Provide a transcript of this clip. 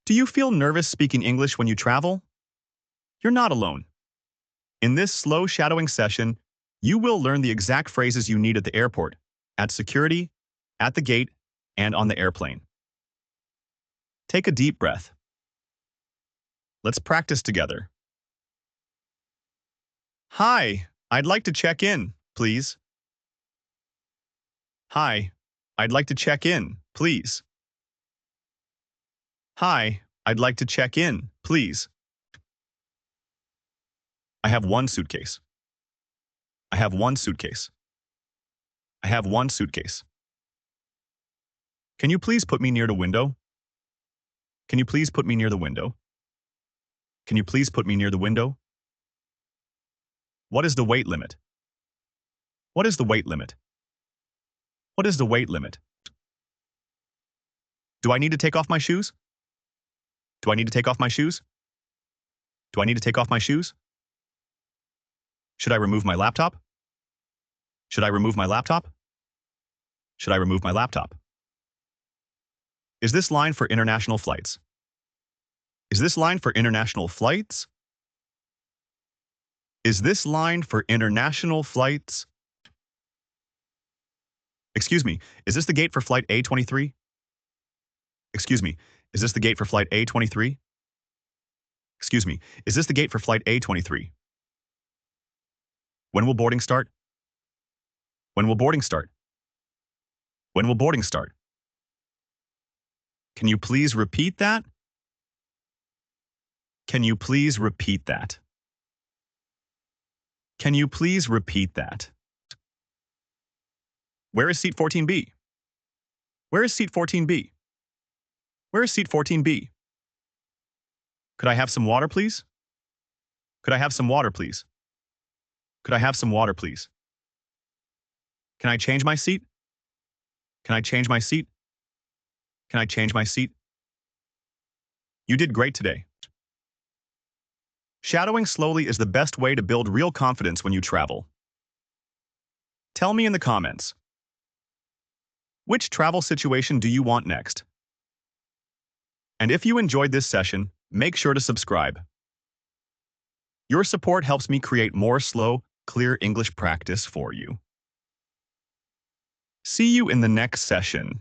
Do you feel nervous speaking English when you travel? You're not alone. In this slow shadowing session, you will learn the exact phrases you need at the airport, at security, at the gate, and on the airplane. Take a deep breath. Let's practice together. Hi, I'd like to check in, please. Hi, I'd like to check in, please. Hi, I'd like to check in, please. I have one suitcase. I have one suitcase. I have one suitcase. Can you please put me near the window? Can you please put me near the window? Can you please put me near the window? What is the weight limit? What is the weight limit? What is the weight limit? Do I need to take off my shoes? Do I need to take off my shoes? Do I need to take off my shoes? Should I remove my laptop? Should I remove my laptop? Should I remove my laptop? Is this line for international flights? Is this line for international flights? Is this line for international flights? Excuse me, is this the gate for flight A23? Excuse me, is this the gate for flight A23? Excuse me, is this the gate for flight A23? When will boarding start? When will boarding start? When will boarding start? Can you please repeat that? Can you please repeat that? Can you please repeat that? Where is seat 14B? Where is seat 14B? Where is seat 14B? Could I have some water, please? Could I have some water, please? Could I have some water, please? Can I change my seat? Can I change my seat? Can I change my seat? You did great today. Shadowing slowly is the best way to build real confidence when you travel. Tell me in the comments. Which travel situation do you want next? And if you enjoyed this session, make sure to subscribe. Your support helps me create more slow, clear English practice for you. See you in the next session.